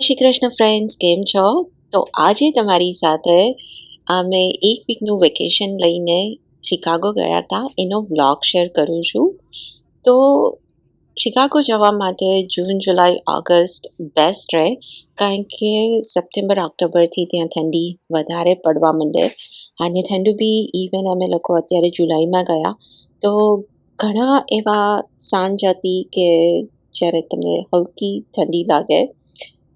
Shri Krishna friends, કેમ છો? તો આજે તમારી સાથે અમે એક વીકનું વેકેશન લઈને શિકાગો ગયા હતા એનો વ્લોગ શેર કરું છું. તો શિકાગો જવા માટે જૂન, જુલાઈ, ઓગસ્ટ બેસ્ટ રહે, કારણ કે સપ્ટેમ્બર, ઓક્ટોબરથી ત્યાં ઠંડી વધારે પડવા માંડે અને ઠંડુ બી ઇવન અમે લોકો અત્યારે જુલાઈમાં ગયા તો ઘણા એવા સાંજ હતી કે જ્યારે તમને હલકી ઠંડી લાગે.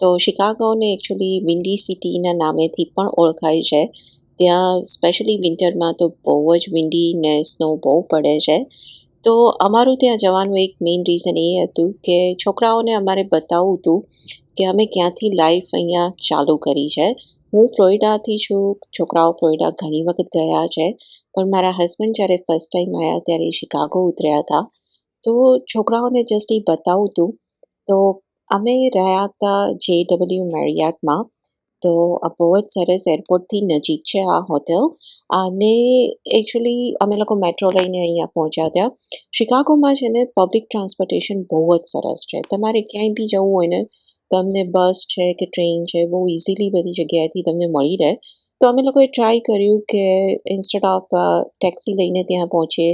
તો શિકાગોને એકચ્યુઅલી વિન્ડી સિટીના નામેથી પણ ઓળખાય છે. ત્યાં સ્પેશિયલી વિન્ટરમાં તો બહુ જ વિન્ડી ને સ્નો બહુ પડે છે. તો અમારું ત્યાં જવાનું એક મેઇન રીઝન એ હતું કે છોકરાઓને અમારે બતાવવું હતું કે અમે ક્યાંથી લાઈફ અહીંયા ચાલુ કરી છે. હું ફ્લોરિડાથી છું, છોકરાઓ ફ્લોરિડા ઘણી વખત ગયા છે, પણ મારા હસબન્ડ જ્યારે ફર્સ્ટ ટાઈમ આવ્યા ત્યારે શિકાગો ઉતર્યા હતા. તો છોકરાઓને જસ્ટ એ બતાવવું હતું. તો અમે રહ્યા હતા JW મેરિયાટમાં. તો આ બહુ જ સરસ, એરપોર્ટથી નજીક છે આ હોટેલ. અને એકચ્યુઅલી અમે લોકો મેટ્રો લઈને અહીંયા પહોંચ્યા ત્યાં. શિકાગોમાં છે ને પબ્લિક ટ્રાન્સપોર્ટેશન બહુ જ સરસ છે. તમારે ક્યાંય બી જવું હોય ને, તમને બસ છે કે ટ્રેન છે બહુ ઇઝીલી બધી જગ્યાએથી તમને મળી રહે. તો અમે લોકોએ ટ્રાય કર્યું કે ઇન્સ્ટેડ ઓફ ટેક્સી લઈને ત્યાં પહોંચીએ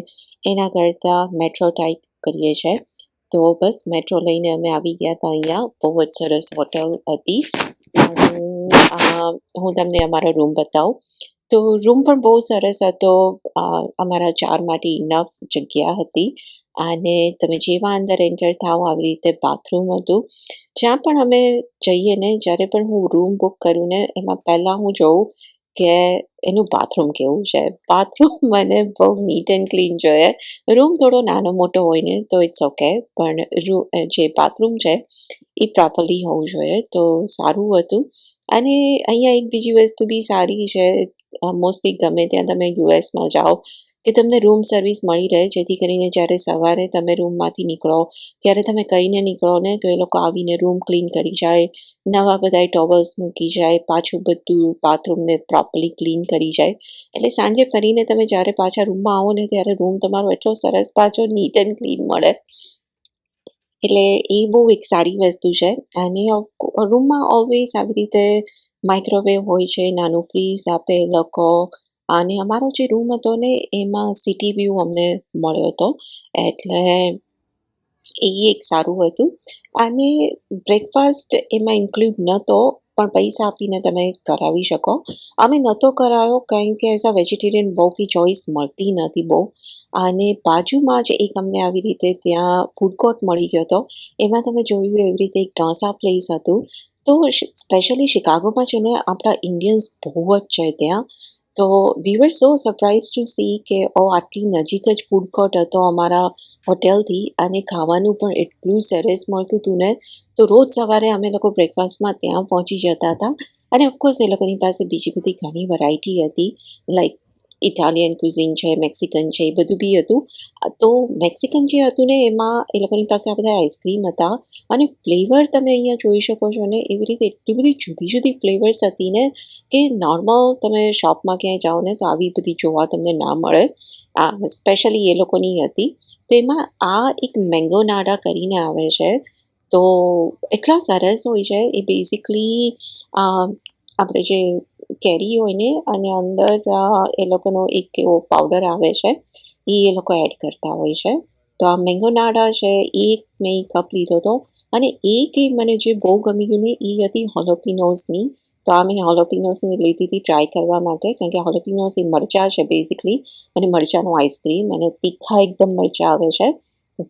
એના કરતાં મેટ્રો ટાઈપ કરીએ છીએ. તો બસ મેટ્રો લઈને અમે આવી ગયા હતા અહીંયા. બહુ જ સરસ હોટેલ હતી. હું તમને અમારો રૂમ બતાવું. તો રૂમ પણ બહુ સરસ હતો. અમારા 4 માટે ઇનફ જગ્યા હતી. અને તમે જેવા અંદર એન્ટર થાઓ આવી રીતે બાથરૂમ હતું. જ્યાં પણ અમે જઈએ ને, જ્યારે પણ હું રૂમ બુક કરું ને એમાં પહેલાં હું જોઉં કે એનું બાથરૂમ કેવું છે. બાથરૂમ મને બહુ નીટ એન્ડ ક્લીન જોઈએ. રૂમ થોડો નાનો મોટો હોય ને તો ઇટ્સ ઓકે, પણ જે બાથરૂમ છે એ પ્રોપરલી હોવું જોઈએ, તો સારું હતું. અને અહીંયા એક બીજી વસ્તુ બી સારી છે, મોસ્ટલી ગમે ત્યાં તમે યુએસમાં જાઓ કે તમને રૂમ સર્વિસ મળી રહે, જેથી કરીને જ્યારે સવારે તમે રૂમમાંથી નીકળો ત્યારે તમે કહીને નીકળો ને તો એ લોકો આવીને રૂમ ક્લીન કરી જાય, નવા બધા ટોવલ્સ મૂકી જાય, પાછું બધું બાથરૂમને પ્રોપરલી ક્લીન કરી જાય. એટલે સાંજે ફરીને તમે જ્યારે પાછા રૂમમાં આવો ને ત્યારે રૂમ તમારો એટલો સરસ પાછો નીટ એન્ડ ક્લીન મળે. એટલે એ બહુ એક સારી વસ્તુ છે. અને રૂમમાં ઓલવેઝ આવી રીતે માઇક્રોવેવ હોય છે, નાનું ફ્રીઝ આપે એ લોકો. અને અમારો જે રૂમ હતો ને એમાં સિટી વ્યૂ અમને મળ્યો હતો, એટલે એ એક સારું હતું. અને બ્રેકફાસ્ટ એમાં ઇન્ક્લુડ નહોતો, પણ પૈસા આપીને તમે કરાવી શકો. અમે નહોતો કરાયો કારણ કે એઝ અ વેજીટેરિયન બહુ કંઈ ચોઈસ મળતી નથી બહુ. અને બાજુમાં જ એક અમને આવી રીતે ત્યાં ફૂડ કોર્ટ મળી ગયો હતો. એમાં તમે જોયું એવી રીતે એક ઢોસા પ્લેસ હતું. તો સ્પેશિયલી શિકાગોમાં છે ને આપણા ઇન્ડિયન્સ બહુ જ છે ત્યાં. તો વી વર સો સરપ્રાઇઝ ટુ સી કે આટલી નજીક જ ફૂડ કોર્ટ હતો અમારા હોટેલથી, અને ખાવાનું પણ એટલું સરસ મળતું હતું ને. તો રોજ સવારે અમે લોકો બ્રેકફાસ્ટમાં ત્યાં પહોંચી જતા હતા. અને ઓફકોર્સ એ લોકોની પાસે બીજી બધી ઘણી વેરાયટી હતી, લાઈક ઇટાલિયન ક્યુઝિન છે, મેક્સિકન છે, એ બધું બી હતું. તો મેક્સિકન જે હતું ને એમાં એ લોકોની પાસે આ બધા આઈસ્ક્રીમ હતા. અને ફ્લેવર તમે અહીંયા જોઈ શકો છો ને, એવી રીતે એટલી બધી જુદી જુદી ફ્લેવર્સ હતી ને કે નોર્મલ તમે શોપમાં ક્યાંય જાઓ ને તો આવી બધી જોવા તમને ના મળે. સ્પેશિયલી એ લોકોની હતી. તો એમાં આ એક મેંગો નાડા કરીને આવે છે. તો એટલા સરસ હોય છે. એ બેઝિકલી આપણે જે કેરી હોય ને અને અંદર એ લોકોનો એક એવો પાવડર આવે છે, એ લોકો એડ કરતા હોય છે. તો આ મેંગો નાડા છે એ મેં કપ લીધો હતો. અને એક એ મને જે બહુ ગમી ગયું ને એ હતી હોલોપિનોઝની. તો આ મેં હોલોપિનોઝની લીધી હતી ટ્રાય કરવા માટે, કારણ કે હોલોપિનોઝ એ મરચાં છે બેઝિકલી, અને મરચાંનો આઈસ્ક્રીમ, અને તીખા એકદમ મરચાં આવે છે.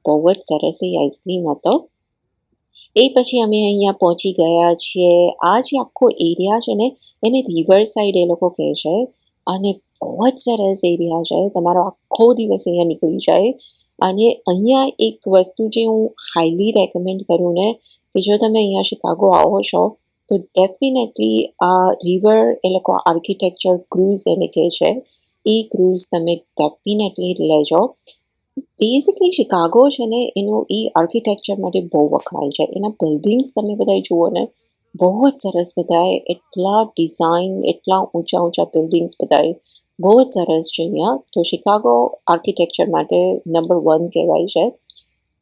બહુ જ સરસ એ આઈસ્ક્રીમ હતો. એ પછી અમે અહીંયા પહોંચી ગયા છીએ. આ જે આખો એરિયા છે ને એને રિવર સાઈડ એ લોકો કહે છે. અને બહુ જ સરસ એરિયા છે, તમારો આખો દિવસ અહીંયા નીકળી જાય. અને અહીંયા એક વસ્તુ જે હું હાઈલી રેકમેન્ડ કરું ને, કે જો તમે અહીંયા શિકાગો આવો છો તો ડેફિનેટલી આ રિવર એ લોકો આર્કિટેક્ચર ક્રૂઝ એને કહે છે, એ ક્રૂઝ તમે ડેફિનેટલી લેજો. બેઝિકલી શિકાગો છે ને એનું એ આર્કિટેક્ચર માટે બહુ વખણાય છે. એના બિલ્ડિંગ્સ તમે બધા જુઓ ને, બહુ જ સરસ બધાએ, એટલા ડિઝાઇન, એટલા ઊંચા ઊંચા બિલ્ડિંગ્સ બધાએ, બહુ જ સરસ છે અહીંયા. તો શિકાગો આર્કિટેક્ચર માટે નંબર 1 કહેવાય છે.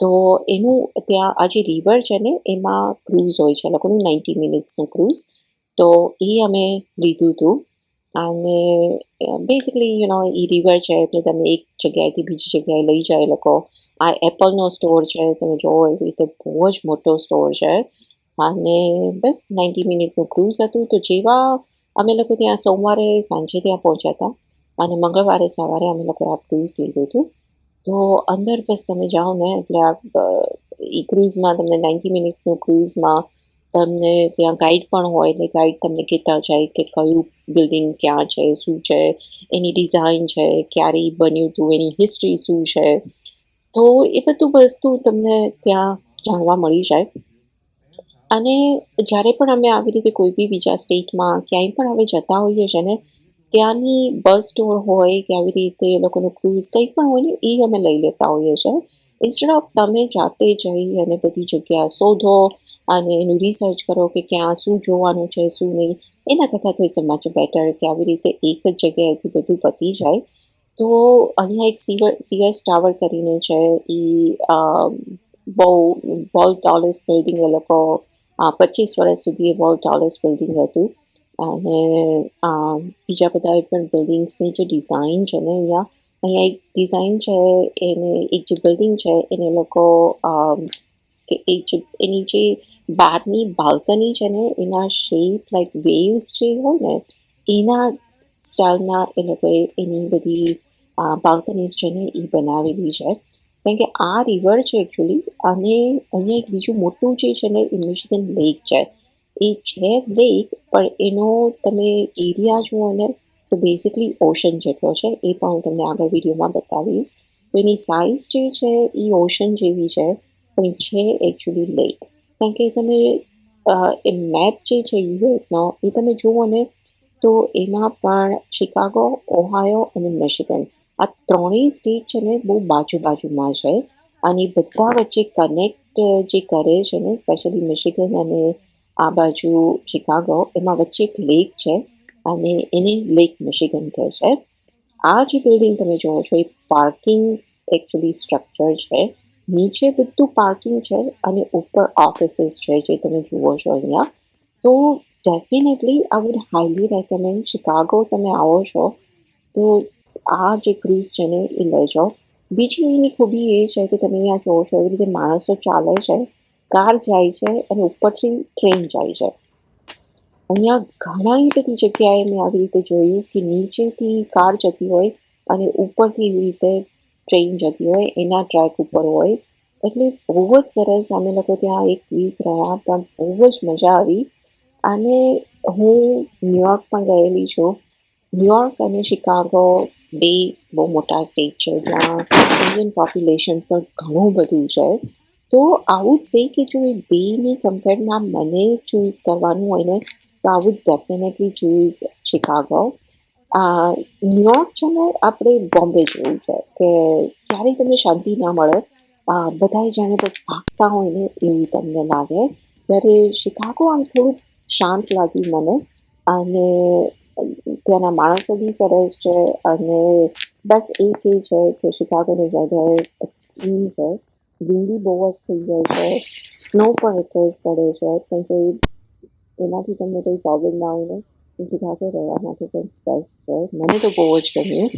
તો એનું ત્યાં આ જે રિવર છે ને એમાં ક્રૂઝ હોય છે લોકોનું 90 મિનિટ્સનું ક્રૂઝ. તો એ અમે લીધું હતું અને બેઝિકલી એ રિવર છે એટલે તમને એક જગ્યાએથી બીજી જગ્યાએ લઈ જાય એ લોકો. આ એપલનો સ્ટોર છે, તમે જોવો એવી રીતે બહુ જ મોટો સ્ટોર છે. અને બસ 90 મિનિટનું ક્રૂઝ હતું. તો જેવા અમે લોકો ત્યાં સોમવારે સાંજે ત્યાં પહોંચ્યા હતા અને મંગળવારે સવારે અમે લોકોએ આ ક્રૂઝ લીધું હતું. તો અંદર બસ તમે જાઓ ને એટલે એ ક્રૂઝમાં તમને 90 મિનિટનું ક્રૂઝમાં તમને ત્યાં ગાઈડ પણ હોય, એટલે ગાઈડ તમને કહેતા જાય કે કયું બિલ્ડિંગ ક્યાં છે, શું છે, એની ડિઝાઇન છે, ક્યારે બન્યું હતું, એની હિસ્ટ્રી શું છે. તો એ બધું વસ્તુ તમને ત્યાં જાણવા મળી જાય. અને જ્યારે પણ અમે આવી રીતે કોઈ બી બીજા સ્ટેટમાં ક્યાંય પણ હવે જતા હોઈએ છીએ ને, ત્યાંની બસ ટૂર હોય કે આવી રીતે એ લોકોનું ક્રૂઝ કંઈ પણ હોય ને એ અમે લઈ લેતા હોઈએ છીએ. ઇન્સ્ટેડ ઓફ તમે જાતે જઈ અને બધી જગ્યા શોધો અને એનું રિસર્ચ કરો કે ક્યાં શું જોવાનું છે શું નહીં, એના કરતાં તો ઇટ્સ મચ બેટર કે આવી રીતે એક જ જગ્યાએથી બધું પતી જાય. તો અહીંયા એક સીએસ ટાવર કરીને છે, એ બહુ વર્લ્ડ ટોલેસ્ટ બિલ્ડિંગ એ લોકો 25 વર્ષ સુધી એ વર્લ્ડ ટોલેસ્ટ બિલ્ડિંગ હતું. અને બીજા બધા પણ બિલ્ડિંગ્સની જે ડિઝાઇન છે ને અહીંયા એક ડિઝાઇન છે, એને એક જે બિલ્ડિંગ છે એને લોકો કે એની જે બહારની બાલ્કની છે ને એના શેપ લાઈક વેવ્સ જે હોય ને એના સ્ટાઇલના એ લોકોએ એની બધી બાલ્કનીઝ છે ને એ બનાવેલી છે. કારણ કે આ રિવર છે એકચ્યુઅલી, અને અહીંયા એક બીજું મોટું જે છે ને એ મિશિગન લેક છે. એ છે લેક, પણ એનો તમે એરિયા જુઓ ને તો બેઝિકલી ઓશન જેટલો છે. એ પણ હું તમને આગળ વિડીયોમાં બતાવીશ. તો એની સાઇઝ જે છે એ ઓશન જેવી છે, પણ છે એકચ્યુઅલી લેક. કારણ કે તમે એ મેપ જે છે યુએસનો એ તમે જુઓ ને તો એમાં પણ શિકાગો, ઓહાયો અને મિશિગન આ ત્રણેય સ્ટેટ છે ને બહુ બાજુમાં છે. અને બધા વચ્ચે કનેક્ટ જે કરે છે ને, સ્પેશિયલી મિશિગન અને આ બાજુ શિકાગો, એમાં વચ્ચે એક લેક છે અને એને લેક મિશિગન કહે છે. આ જે બિલ્ડિંગ તમે જોવો છો એ પાર્કિંગ એકચ્યુઅલી સ્ટ્રક્ચર છે. નીચે બધું પાર્કિંગ છે અને ઉપર ઓફિસીસ છે જે તમે જુઓ છો અહીંયા. તો definitely I would highly recommend, Chicago તમે આવો છો તો આ જે ક્રૂઝ છે ને એ લેજો. બીજી એની ખૂબી એ છે કે તમે અહીંયા જોવો છો એવી રીતે માણસો ચાલે છે, કાર જાય છે અને ઉપરથી ટ્રેન જાય છે. અહીંયા ઘણી બધી જગ્યાએ મેં આવી રીતે જોયું કે નીચેથી કાર જતી હોય અને ઉપરથી એવી રીતે ટ્રેન જતી હોય, એના ટ્રેક ઉપર હોય. એટલે બહુ જ સરસ. અમે લોકો ત્યાં એક વીક રહ્યા, પણ બહુ જ મજા આવી. અને હું ન્યુયોર્ક પણ ગયેલી છું. ન્યુયોર્ક અને શિકાગો બે બહુ મોટા સ્ટેટ છે જ્યાં ઇન્ડિયન પોપ્યુલેશન પણ ઘણું બધું છે. તો આવું જ છે કે જો એ બેની કમ્પેરમાં મને ચૂઝ કરવાનું હોય ને તો I would definitely choose Chicago. New York છે ને આપણે બોમ્બે જેવું છે કે ક્યારેય તમને શાંતિ ના મળે. બધા જાણે બસ ભાગતા હોય ને એવું તમને લાગે. ત્યારે શિકાગો આમ થોડુંક શાંત લાગ્યું મને. અને ત્યાંના માણસો બી સરસ છે. અને બસ એક એ છે કે શિકાગોનું વેધર એક્સ્ટ્રીમ છે. વિન્ડી બહુ જ થઈ જાય છે, સ્નો પણ એટલો જ પડે છે. કેમ કે એનાથી તમને કોઈ પ્રોબ્લેમ ના હોય ને તો શિકાગો રહેવા માટે પણ બેસ્ટ છે. મને તો બહુ જ ગમ્યું.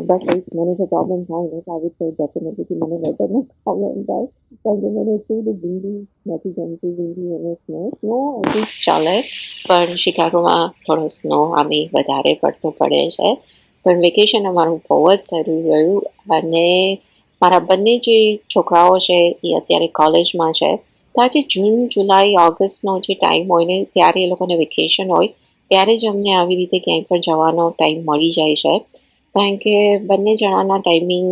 બસ એક મને જો પ્રોબ્લેમ થાય ને તો આવી રીતે ડેફિનેટલી મને વેધરનો પ્રોબ્લેમ થાય. કારણ કે મને એટલું બધું વિન્ડી નથી ગમતું. વિન્ડી અને સ્નો હજુ ચાલે, પણ શિકાગોમાં થોડો સ્નો આમે વધારે પડતો પડે છે. પણ વેકેશન અમારું બહુ જ સારું રહ્યું. અને મારા બંને જે છોકરાઓ છે એ અત્યારે કોલેજમાં છે. તો આજે જૂન, જુલાઈ, ઓગસ્ટનો જે ટાઈમ હોય ને ત્યારે એ લોકોને વેકેશન હોય, ત્યારે જ અમને આવી રીતે ક્યાંય પણ જવાનો ટાઈમ મળી જાય છે. કારણ કે બંને જણાના ટાઈમિંગ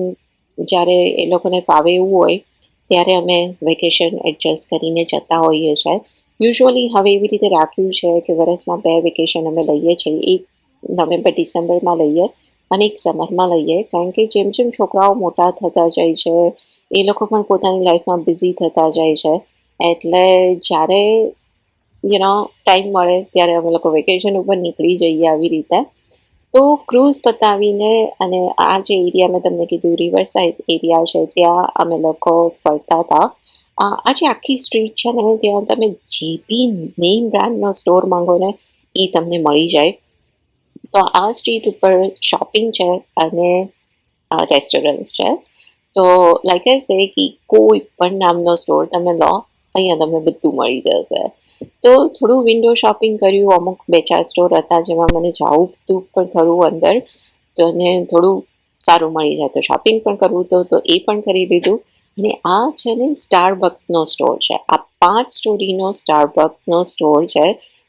જ્યારે એ લોકોને ફાવે એવું હોય ત્યારે અમે વેકેશન એડજસ્ટ કરીને જતા હોઈએ છીએ. યુઝ્યુઅલી હવે એવી રીતે રાખ્યું છે કે વરસમાં 2 વેકેશન અમે લઈએ છીએ. એક નવેમ્બર ડિસેમ્બરમાં લઈએ અને એક સમરમાં લઈએ. કારણ કે જેમ જેમ છોકરાઓ મોટા થતા જાય છે એ લોકો પણ પોતાની લાઈફમાં બિઝી થતા જાય છે. એટલે જ્યારે ટાઈમ મળે ત્યારે અમે લોકો વેકેશન ઉપર નીકળી જઈએ આવી રીતે. તો ક્રૂઝ પતાવીને અને આ જે એરિયા મેં તમને કીધું રિવર સાઇડ એરિયા છે ત્યાં અમે લોકો ફરતા હતા. આ જે આખી સ્ટ્રીટ છે ને ત્યાં તમે જે બી નેમ બ્રાન્ડનો સ્ટોર માંગો ને એ તમને મળી જાય. તો આ સ્ટ્રીટ ઉપર શોપિંગ છે અને રેસ્ટોરન્ટ્સ છે. તો લાઈક આઈ સે કે કોઈ પણ નામનો સ્ટોર તમે લો અહીંયા તમને બધું મળી જશે. તો થોડું વિન્ડો શોપિંગ કર્યું, અમુક 2-4 સ્ટોર હતા જેમાં મને જવું હતું પણ ખરું અંદર, તો અને થોડું સારું મળી જાય તો શોપિંગ પણ કરવું તો એ પણ કરી લીધું. અને આ છે ને સ્ટારબક્સનો સ્ટોર છે. આ 5 સ્ટોરીનો સ્ટારબક્સનો સ્ટોર છે.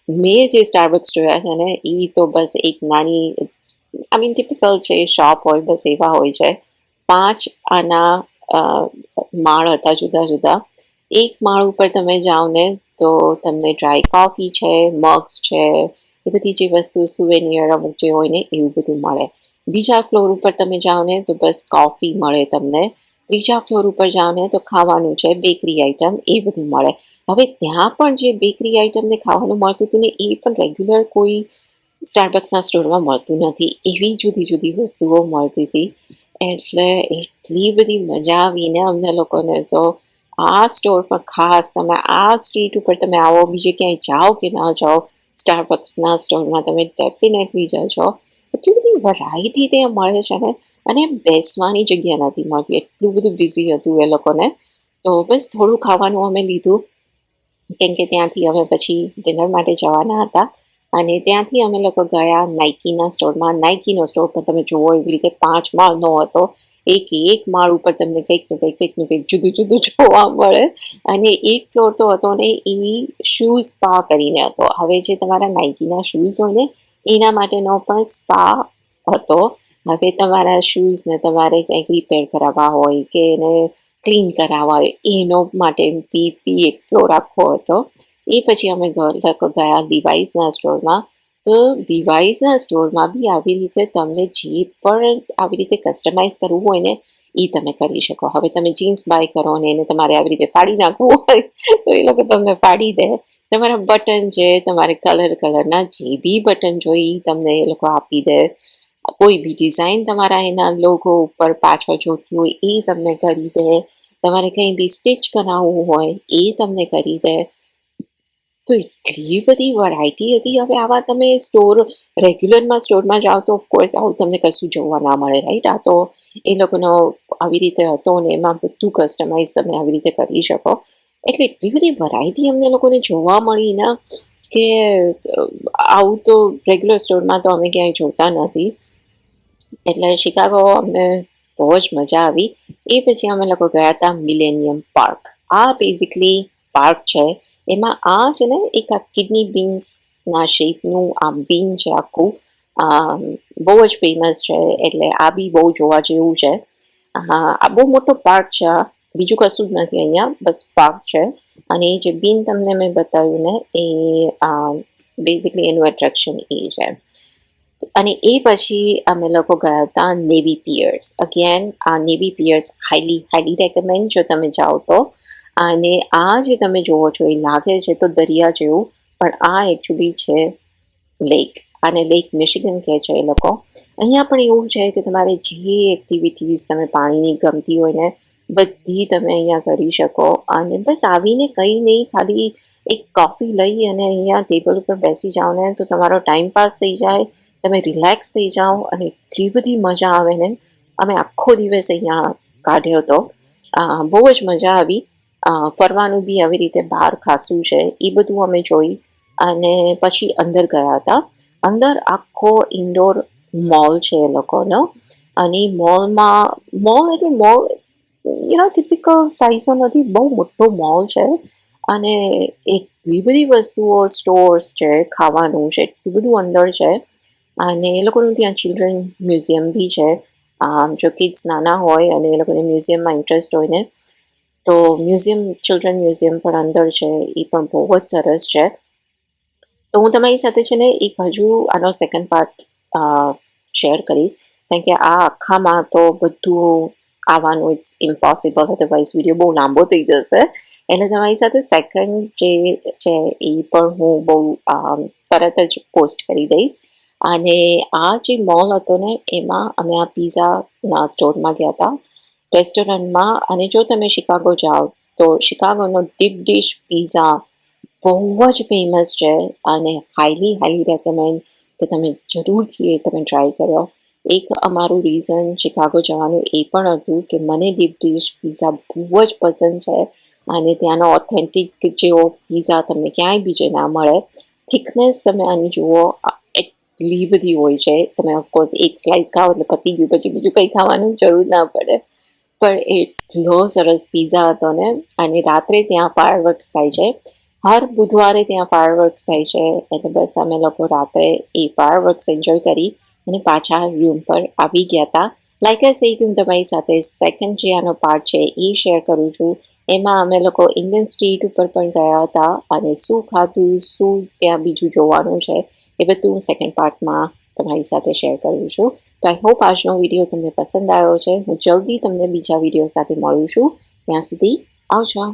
મેં જે સ્ટારબક્સ જોયા છે ને એ તો બસ એક નાની આઈ મીન ટિપિકલ છે શોપ હોય બસ એવા હોય છે. 5 આના માળ હતા જુદા જુદા. એક માળ ઉપર તમે જાઓ ને તો તમને ડ્રાય કોફી છે, મગ્સ છે, એ બધી જે વસ્તુ સુવેનિયર અમુક જે હોય ને એવું બધું મળે. બીજા ફ્લોર ઉપર તમે જાઓ ને તો બસ કોફી મળે તમને. ત્રીજા ફ્લોર ઉપર જાઓ ને તો ખાવાનું છે, બેકરી આઈટમ એ બધું મળે. હવે ત્યાં પણ જે બેકરી આઈટમ ને ખાવાનું મળતું હતું ને એ પણ રેગ્યુલર કોઈ સ્ટારબક્સના સ્ટોરમાં મળતું નથી. એવી જુદી જુદી વસ્તુઓ મળતી હતી. એટલે એટલી બધી મજા આવીને અમને લોકોને. તો આ સ્ટોર પર ખાસ તમે આ સ્ટ્રીટ ઉપર તમે આવો, બીજે ક્યાંય જાઓ કે ના જાઓ, સ્ટારબક્સના સ્ટોરમાં તમે ડેફિનેટલી જજો. એટલી બધી વેરાયટી ત્યાં મળે છે ને, અને બેસવાની જગ્યા નથી મળતી, એટલું બધું બિઝી હતું એ લોકોને. તો બસ થોડું ખાવાનું અમે લીધું કેમ કે ત્યાંથી અમે પછી ડિનર માટે જવાના હતા. અને ત્યાંથી અમે લોકો ગયા નાઇકીના સ્ટોરમાં. નાઇકીનો સ્ટોર પર તમે જુઓ એવી રીતે 5 માળનો હતો. એક માળ ઉપર તમને કંઈક જુદું જુદું જોવા મળે. અને એક ફ્લોર તો હતો ને એ શૂઝ સ્પા કરીને હતો. હવે જે તમારા નાઇકીના શૂઝ હોય ને એના માટેનો પણ સ્પા હતો. હવે તમારા શૂઝને તમારે કંઈક રિપેર કરાવવા હોય કે એને ક્લીન કરાવવા હોય એનો માટે બી એક ફ્લોર આખો હતો. એ પછી અમે લોકો ગયા લિવાઇસના સ્ટોરમાં. તો લિવાઇસના સ્ટોરમાં બી આવી રીતે તમને જે પણ આવી રીતે કસ્ટમાઇઝ કરવું હોય ને એ તમે કરી શકો. હવે તમે જીન્સ બાય કરો ને એને તમારે આવી રીતે ફાડી નાખવું હોય તો એ લોકો તમને ફાડી દે. તમારા બટન છે, તમારે કલરના જે બી બટન જોઈએ એ તમને એ લોકો આપી દે. કોઈ બી ડિઝાઇન તમારા એના લોગો ઉપર પાછળ જોતી હોય એ તમને કરી દે. તમારે કંઈ બી સ્ટિચ કરાવવું હોય એ તમને કરી દે. તો એટલી બધી વેરાયટી હતી. હવે આવા તમે રેગ્યુલરમાં સ્ટોરમાં જાઓ તો ઓફકોર્સ આવું તમને કશું જોવા ના મળે, રાઈટ? આ તો એ લોકોનો આવી રીતે હતો ને એમાં બધું કસ્ટમાઇઝ તમે આવી રીતે કરી શકો. એટલે એટલી બધી વેરાયટી અમને લોકોને જોવા મળી ને કે આવું તો રેગ્યુલર સ્ટોરમાં તો અમે ક્યાંય જોતા નથી. એટલે શિકાગો અમને બહુ જ મજા આવી. એ પછી અમે લોકો ગયા હતા મિલેનિયમ પાર્ક. આ બેઝિકલી પાર્ક છે. એમાં આ છે ને એક આ કિડની બીન્સના શેપનું આ બીન છે આખું, બહુ જ ફેમસ છે. એટલે આ બી બહુ જોવા જેવું છે. આ બહુ મોટો પાર્ક છે. બીજું કશું જ નથી અહીંયા, બસ પાર્ક છે. અને એ જે બીન તમને મેં બતાવ્યું ને એ બેઝિકલી એનું એટ્રેક્શન એ છે. અને એ પછી અમે લોકો ગયા હતા નેવી પિયર્સ. અગેન આ નેવી પિયર્સ હાઈલી રેકમેન્ડ જો તમે જાઓ તો. અને આ જે તમે જુઓ છો એ લાગે છે તો દરિયા જેવું, પણ આ એકચ્યુઅલી છે લેક. અને લેક મિશિગન કહે છે એ લોકો. અહીંયા પણ એવું છે કે તમારે જે એક્ટિવિટીઝ તમે પાણીની ગમતી હોય ને બધી તમે અહીંયા કરી શકો. અને બસ આવીને કંઈ નહીં, ખાલી એક કોફી લઈ અને અહીંયા ટેબલ ઉપર બેસી જાઓ ને તો તમારો ટાઈમ પાસ થઈ જાય, તમે રિલેક્સ થઈ જાઓ અને એટલી બધી મજા આવે ને. અમે આખો દિવસ અહીંયા કાઢ્યો હતો. બહુ જ મજા આવી. ફરવાનું બી આવી રીતે બહાર ખાસું છે એ બધું અમે જોઈ અને પછી અંદર ગયા હતા. અંદર આખો ઇન્ડોર મોલ છે એ લોકોનો. અને મોલ એટલે મોલ ટિપિકલ સાઇઝનો નથી, બહુ મોટો મોલ છે. અને એટલી બધી વસ્તુઓ, સ્ટોર્સ છે, ખાવાનું છે, એટલું બધું અંદર છે. અને એ લોકોનું ત્યાં ચિલ્ડ્રન મ્યુઝિયમ બી છે. જો કિડ્સ નાના હોય અને એ લોકોને મ્યુઝિયમમાં ઇન્ટરેસ્ટ હોય ને તો ચિલ્ડ્રન મ્યુઝિયમ પણ અંદર છે. એ પણ બહુ જ સરસ છે. તો હું તમારી સાથે છે ને એક હજુ આનો સેકન્ડ પાર્ટ શેર કરીશ, કારણ કે આ આખામાં તો બધું આવવાનું ઇટ્સ ઇમ્પોસિબલ, અધરવાઇઝ વિડીયો બહુ લાંબો થઈ જશે. એટલે તમારી સાથે સેકન્ડ જે છે એ પણ હું બહુ તરત જ પોસ્ટ કરી દઈશ. અને આ જે મોલ હતો ને એમાં અમે આ પિઝાના સ્ટોરમાં ગયા હતા, રેસ્ટોરન્ટમાં. અને જો તમે શિકાગો જાઓ તો શિકાગોનો ડીપ ડિશ પિઝા બહુ જ ફેમસ છે અને હાઈલી રેકમેન્ડ કે તમે જરૂરથી એ તમે ટ્રાય કરો. એક અમારું રીઝન શિકાગો જવાનું એ પણ હતું કે મને ડીપ ડિશ પિઝા બહુ જ પસંદ છે અને ત્યાંનો ઓથેન્ટિક જેવો પિઝા તમને ક્યાંય બીજે ના મળે. થિકનેસ તમે આની જુઓ, એટલી બધી હોય છે. તમે ઓફકોર્સ એક સ્લાઇસ ખાઓ એટલે પતી ગયું, પછી બીજું કંઈ ખાવાનું જરૂર ના પડે. પણ એટલો સરસ પિઝા હતો ને. અને રાત્રે ત્યાં ફાયરવર્ક્સ થાય છે, હર બુધવારે ત્યાં ફાયરવર્ક્સ થાય છે. એટલે બસ અમે લોકો રાત્રે એ ફાયરવર્ક્સ એન્જોય કરી અને પાછા રૂમ પર આવી ગયા હતા. લાઈક આઈ સે કે હું તમારી સાથે સેકન્ડ જે આનો પાર્ટ છે એ શેર કરું છું. એમાં અમે લોકો ઇન્ડિયન સ્ટ્રીટ ઉપર પણ ગયા હતા અને શું ખાધું, શું ત્યાં બીજું જોવાનું છે, એ બધું હું સેકન્ડ પાર્ટમાં તમારી સાથે શેર કરું છું. તો આઈ હોપ આજનો વિડીયો તમને પસંદ આવ્યો છે. હું જલ્દી તમને બીજા વિડીયો સાથે મળું છું. ત્યાં સુધી આવજો.